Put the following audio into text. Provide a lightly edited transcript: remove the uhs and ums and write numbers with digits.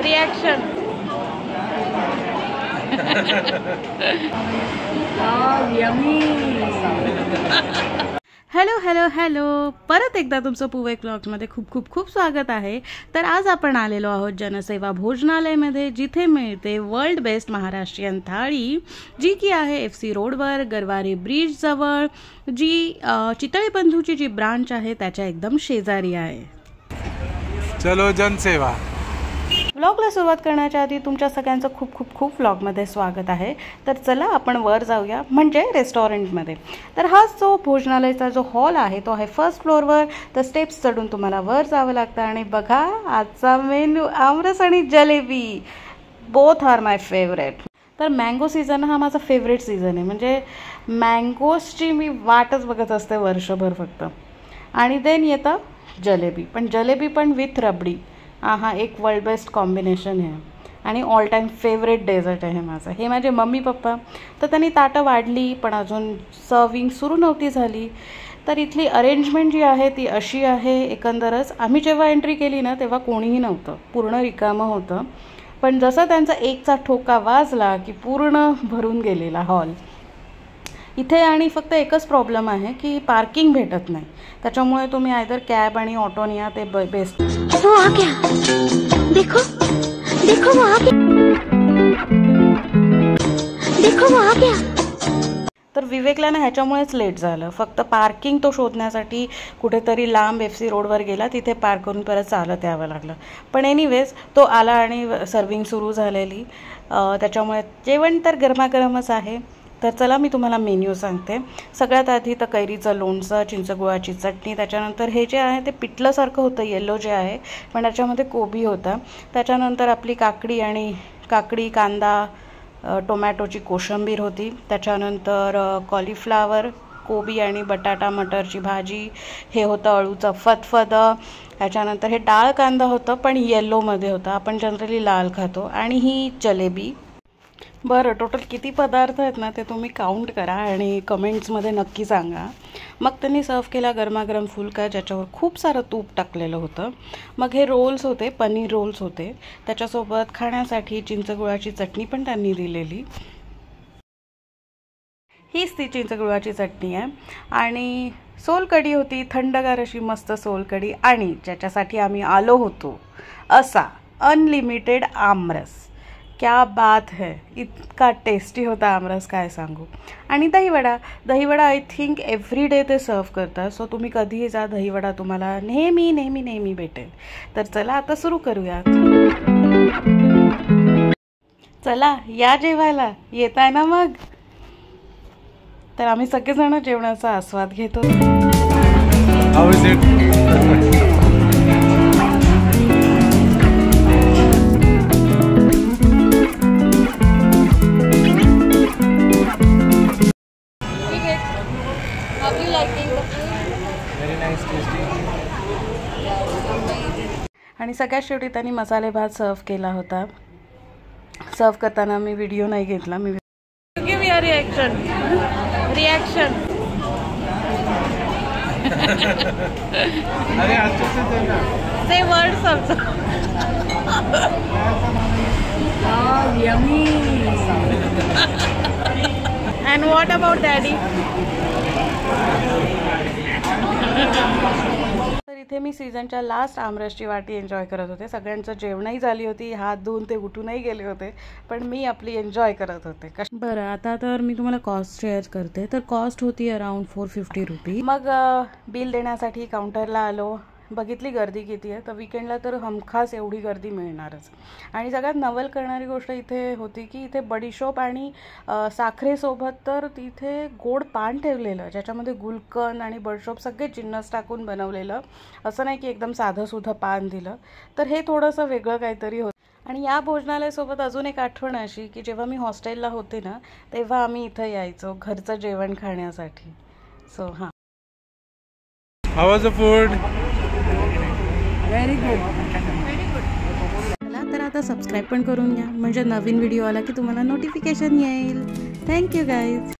Reaction. Hello hello hello, परत एकदा तुमचं पुवेक व्लॉग्समध्ये खूप खूप खूप स्वागत आहे. तर आज आपण आलेलो आहोत जनसेवा भोजनालयमध्ये, जिथे मिळते वर्ल्ड बेस्ट महाराष्ट्रीयन थाळी, जी की आहे FC रोडवर गरवारे ब्रिज जवळ, जी चितळे बंधूची जी ब्रांच आहे त्याच्या एकदम शेजारी आहे. चलो जनसेवा. व्लॉगला सुरुवात करण्याच्या आधी तुमच्या सगळ्यांचं खूप खूप खूप व्लॉगमध्ये स्वागत आहे. तर चला आपण वर जाऊया, म्हणजे रेस्टॉरंटमध्ये. तर हा जो भोजनालयाचा जो हॉल आहे तो आहे फर्स्ट फ्लोअरवर. तर स्टेप्स चढून तुम्हाला वर जावं लागतं. आणि बघा आजचा मेन्यू आमरस आणि जलेबी, बोथ आर माय फेवरेट. तर मँगो सीझन हा माझा फेवरेट सीझन आहे. म्हणजे मँगोजची मी वाटच बघत असते वर्षभर फक्त. आणि देन येतं जलेबी, पण जलेबी पण विथ रबडी. हा एक वर्ल्ड बेस्ट कॉम्बिनेशन आहे आणि ऑल टाईम फेवरेट डेझर्ट आहे माझं. हे माझे मम्मी पप्पा, तर त्यांनी ताटं वाढली पण अजून सर्विंग सुरू नव्हती झाली. तर इथली अरेंजमेंट जी आहे ती अशी आहे. एकंदरच आम्ही जेव्हा एंट्री केली ना तेव्हा कोणीही नव्हतं, पूर्ण रिकामं होतं. पण जसं त्यांचा एकचा ठोका वाजला की पूर्ण भरून गेलेला हॉल इथे. आणि फक्त एकच प्रॉब्लेम आहे की पार्किंग भेटत नाही. त्याच्यामुळे तुम्ही आयदर कॅब आणि ऑटोने या, ते बेस्ट. वो आ गया, देखो देखो वो आ गया, देखो वो आ गया. तर विवेकला ना ह्याच्यामुळेच लेट झालं. फक्त पार्किंग तो शोधण्यासाठी कुठेतरी लांब FC रोडवर गेला, तिथे पार्क करून परत चालत यावं लागलं. पण एनिवेज तो आला आणि सर्विंग सुरू झालेली. त्याच्यामुळे जेवण तर गरमागरमच आहे. तर चला मी तुम्हाला मेन्यू सांगते. सगळ्यात आधी तर कैरीचं लोणचं, चिंचगुळाची चटणी, त्याच्यानंतर हे जे आहे ते पिठलंसारखं होतं येल्लो जे आहे, पण त्याच्यामध्ये कोबी होता. त्याच्यानंतर आपली काकडी, कांदा, टोमॅटोची कोशिंबीर होती. त्याच्यानंतर कॉलीफ्लावर, कोबी आणि बटाटा मटरची भाजी. हे होतं अळूचं फतफदं. त्याच्यानंतर हे डाळ कांदा होतं पण येल्लोमध्ये होतं, आपण जनरली लाल खातो. आणि ही जलेबी. बरं, टोटल किती पदार्थ आहेत ना ते तुम्ही काउंट करा आणि कमेंट्समध्ये नक्की सांगा. मग त्यांनी सर्व केला गरमागरम फुलका, ज्याच्यावर खूप सारं तूप टाकलेलं होतं. मग हे रोल्स होते, पनीर रोल्स होते. त्याच्यासोबत खाण्यासाठी चिंचगुळाची चटणी पण त्यांनी दिलेली. हीच ती चिंचगुळाची चटणी आहे. आणि सोलकढी होती, थंडगार अशी मस्त सोलकढी. आणि ज्याच्यासाठी आम्ही आलो होतो असा अनलिमिटेड आमरस. क्या बात है, इतका टेस्टी होता आमरस, काय सांगू. आणि dahi vada I think every day ते सर्व करतात. सो तुम्ही कधीही जा, दहीवडा तुम्हाला नेहमी नेहमी नेहमी भेटेल. तर चला आता सुरू करूयात. चला या जेवायला, येत आहे ना मग. तर आम्ही सगळेजण जेवणाचा आस्वाद घेतो. How is it? आणि सगळ्यात शेवटी त्यांनी मसाले भात सर्व केला होता. सर्व करताना मी व्हिडिओ नाही घेतला. Me give your reaction. Say words also. Yummy. And what about daddy? तर इथे मी सीझनच्या लास्ट आमरसची वाटी एन्जॉय करत होते. सगळ्यांचं जेवणही झाली होती, हात धुवून ते उठूनही गेले होते, पण मी आपली एन्जॉय करत होते. बरं, आता तर मी तुम्हाला कॉस्ट शेअर करते. तर कॉस्ट होती अराउंड 450 रुपीज. मग बिल देण्यासाठी काउंटरला आलो. बघितली गर्दी किती आहे. तर विकेंडला तर हमखास एवढी गर्दी मिळणारच. आणि सगळ्यात नवल करणारी गोष्ट इथे होती की इथे बडीशोप आणि साखरेसोबत तर तिथे गोड पान ठेवलेलं, ज्याच्यामध्ये गुलकंद आणि बडीशोप सगळे जिन्नस टाकून बनवलेलं. असं नाही की एकदम साधंसुद्धा पान दिलं. तर हे थोडंसं वेगळं काहीतरी होतं. आणि या भोजनालयासोबत अजून एक आठवण अशी की जेव्हा मी हॉस्टेलला होते ना तेव्हा आम्ही इथं यायचो घरचं जेवण खाण्यासाठी. सो हां. How was the food? Very good. चला तर आता सबस्क्राईब पण करून घ्या, म्हणजे नवीन व्हिडिओ आला की तुम्हाला नोटिफिकेशन येईल. Thank you guys.